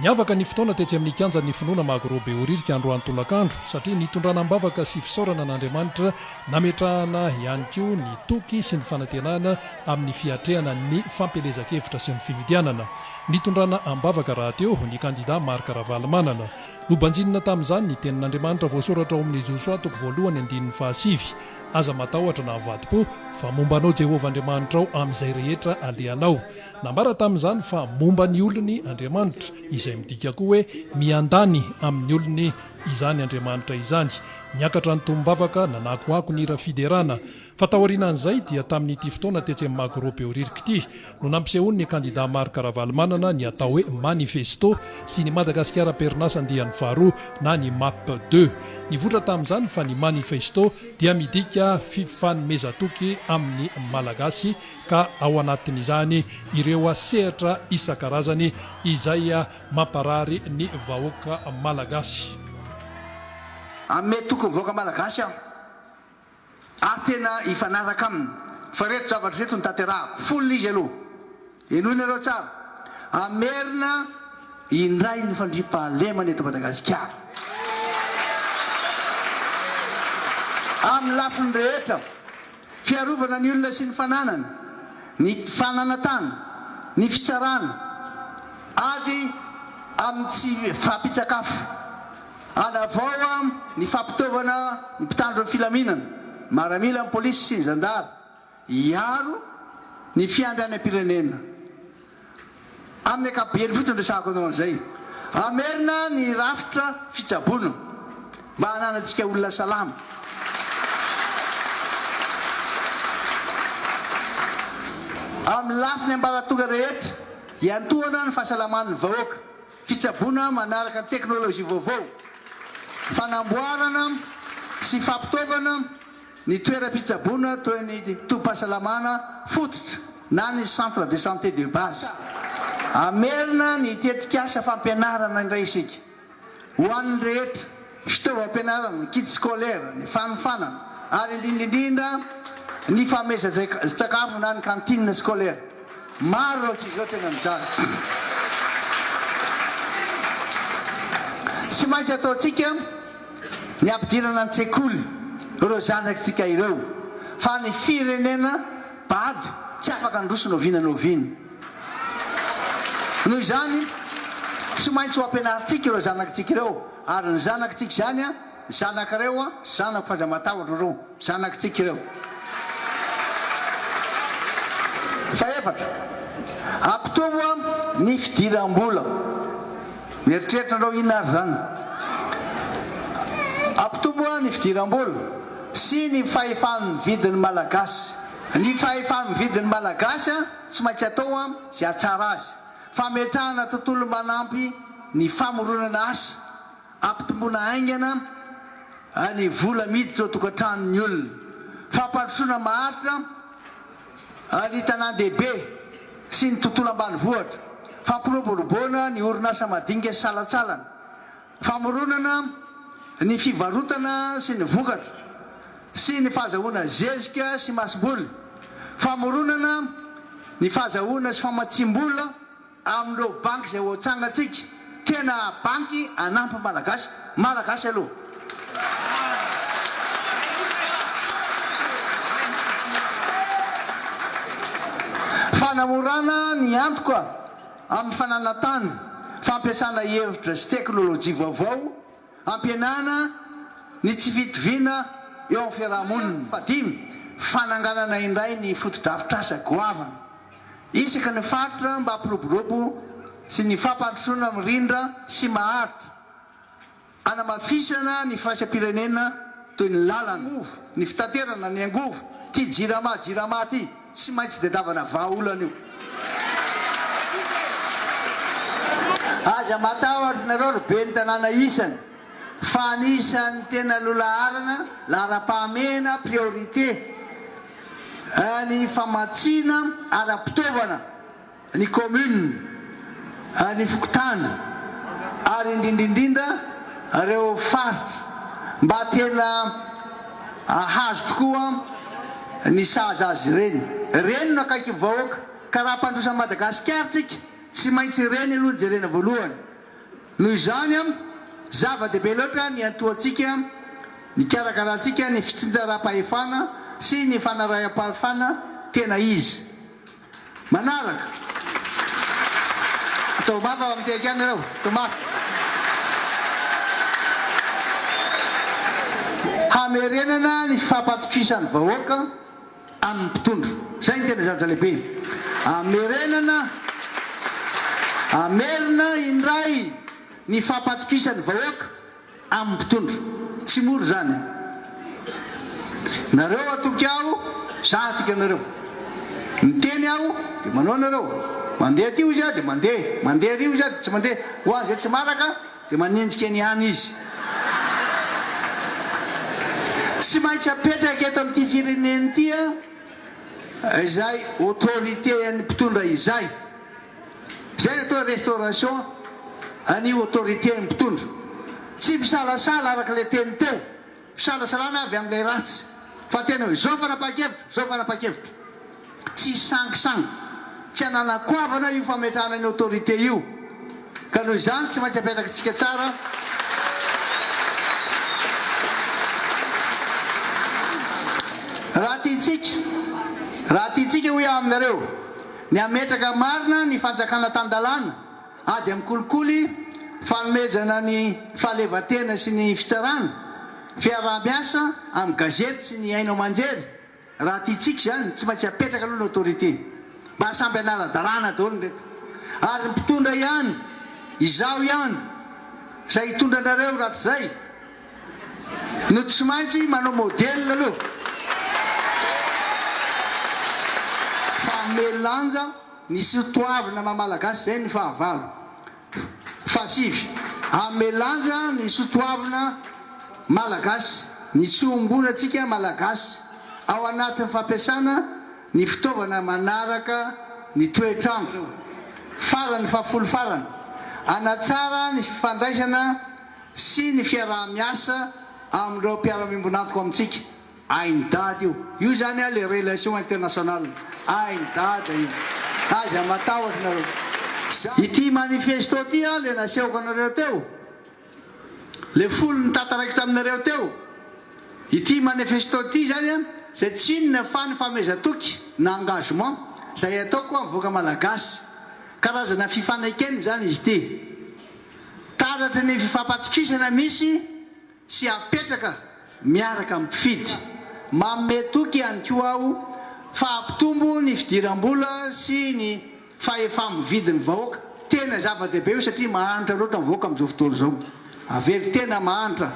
Niavaka ny fotoana tetsy amin'ny kanja ny finoana mahagrobe oririka androany tolakandro satria nitondrana mbavaka sy fisaorana n'Andriamanitra nametrahana ihany koa ny toky sy ny fanantenana amin'ny fiatrehana ny fampelezakevitra sy ny fividianana. Nitondrana ambavaka raha teo ny kandida Marc Ravalomanana. Nobanjinina tamin'izany ny tenin'Andriamanitra voasoratra ao amin'ny Josoa 1:7 aza matahotra na avadi-po fa mombanao Jehovah Andriamanitra ao amin'izay rehetra alehanao. Nambara tamin'izany fa momba ny olony Andriamanitra izay midika koa hoe miandany amin'ny olony izany Andriamanitra izany. Niakatra ny tombavaka nanakoako ny rafiderana. Fa taorianan'izay dia tamin'ity fotoana tetsy amin'ny Magrobe oririka ity no nampisehoany ny kandida Marc Ravalomanana ny atao hoe manifesto sy ny Madagasikara Pernas andiany faharoa na ny MAP 2. Nivotra tamin'izany fa ny manifesto dia midika fifanomezatoky amin'ny malagasy ka ao anatin'izany ireo sehatra isan-karazany izay mamparary ny vahoaka malagasy. Ame tokony vahoaka malagasy aho ary tena ifanaraka aminy fa reto zavatra reto ny tanterahako folo izy aloha enoina ireo tsara amerina indray ny fandriam-pahalemana eto Madagasikara amin'ny lafiny rehetra fiarovana ny olona sy ny fananana ny fananatana ny fitsarana ady amin'ny tsy fampitsakafo anavao ny fampitaovana ny mpitandro ny filaminana maramila ny polisy sy ny zandara iaro ny fiandriany am-pirenena amin'ny akabeany fotony resahako anao an'izay amerina ny rafitra fitsaboana mba hananantsika olona salama amin'ny lafiny ambaratonga rehetra iantohana ny fahasalaman'ny vahoaka fitsaboana manaraka ny teknôlôjia vaovao fanamboarana sy fampitaovana ny toeram-pitsaboana toy ny tom-pahasalamana fototra na ny centre de santé de base amerina ny tetikasa fampianarana indray isika ho an'ny rehetra fitaovam-pianarana ny kit scolaire ny fanofanana ary indrindrindrindra ny fameza-tsakafo na ny cantine scolaire maro izao tena mijara tsy maintsy ataontsika ny ampidirana ny tsekoly ireo zanakitsika ireo fa ny firenena bado tsy afaka androsona oviana ny oviana noho izany tsy maintsy ho ampianaritsika ireo zanakitsika ireo ary ny zanakitsika zany zanakireo zanako fazamatahotra reo zanakitsika ireo fa efatra ampitovo ny fidiram-bola mieritreritra andreo inona ary zany ampitovo ny fidiram-bola sy ny fahefan'ny vidin'ny malagasy ny fahefan'ny vidin'ny malagasy tsy maintsy atao sy atsara azy fametrahana tontolo manampy ny famoronana asa ampitombona aingana ny vola miditra ao tokantranon'ny olona fampandrosoana maharitra ny tanan-dehibe sy ny tontolo ambanivohitra fampiroboroboana ny orinasa madinika salatsalana famoronana ny fivarotana sy ny vokatra sy ny fahazahoana zezika sy masom-bola famoronana ny fahazahoana sy famatsim-bola amin'ireo banky izay ho antsangatsika tena banky anampy malagasy malagasy aloha fanamorana ny antoka amin'ny fananatany fampiasana hevitra sy teknôlôjia vaovao ampianana ny tsy fitoviana eo amin'ny fiarahamonina fadimy fananganana indray ny fotodrafitrasa goavana isaka ny faritra mba hampiroborobo sy ny fampandrosoana mirindra sy maharitra anamafisana ny firaisam-pirenena toy ny lalana ny fitaterana ny angovo ty jirama ty tsy maintsy dedavana vahaolana io aza matahotra nareo robe ny tanàna isany fa anisan'ny tena lolaharana lara-pahamena priorité ny famatsina ara-pitaovana ny commune ny fokotana ary indrindrindrindra reo faritra mba tena ahazo tokoa ny saza azy reny no akaiky vahoaka ka raha mpandrosa Madagasikara tsika tsy maintsy reny aloha jerena voalohany noho izany a zava-dehibe loatra ny antoantsika ny karakarahantsika ny fitsinjaram-pahefana sy ny fanaraham-pahefana tena izy manaraka atao mafy ao amin'y tekany ireo atao mafy hamerenana ny fampatokisany vahoaka amin'ny mpitondro zay ny tena zavatra lehibe hamerenana hamerina indray ny fampatokisany vahoaka amin'ny mpitondro tsy moro zany nareo atoky aho za atoky anareo miteny aho de manao anareo mandeha ty izy a de mandeha ry izy a tsy mandeha ho azy tsy maraka de manenjika ny any izy tsy maintsy apetraka eto amin'ity fireneny ty a zay autorité ny mpitondra izay zay atao restauration any autorité ny mpitondra tsy misalasala araka le teny teo fisalasalana avy amin'ilay ratsy fa tena hoe zao fanapa-kevitra tsy sangisangy tsy ananakoavana io fametrahana ny autorité io ka noho izany tsy maintsy apetraka tsika tsara raha tiatsika hoe aminareo ny ametraka marina ny fanjakana tandalana ady amin'ny kolikoly fanomezana ny fahalevatena sy ny fitsarana fiarah-miasa amin'ny gazety sy ny ainao manjery raha tiatsika zany tsy maintsy apetraka aloha ny autorité mba samby anara-dalàna daholo ndraty ary mpitondra ihany izaho ihany zay hitondra anareo ratrazay no tsy maintsy manao modèle aloha melanja ny sotoavina mamalagasy zay ny fahavalo fasivy amelanja ny sotoavina malagasy ny sombonantsika malagasy ao anatin'ny fampiasana ny fitaovana manaraka ny toetrandro farany fahafolo farany anatsara ny fifandraisana sy ny fiarah-miasa amin'ireo mpiara-mimbonatoko amintsika aindady io zany a le relation internationale aindada io aza matahotra nareo ity manifesto ty a le nasehoako anareo teo le folo ny tataraiko taminareo teo ity manifesto ty zany a zay tsy inona fa ny famezatoky na engagement zay ataoko amivoaka malagasy karazana fifanaikeny zany izy ty taratry ny fifampatokisana misy sy apetraka miaraka ampifidy mametoky any ko aho fa ampitombo ny fidiram-bola sy ny fahefa-mividiny vahoaka tena zava-dehibe io satria mahanitra loatra mivoaka am'izao fotoana zao avery tena mahanitra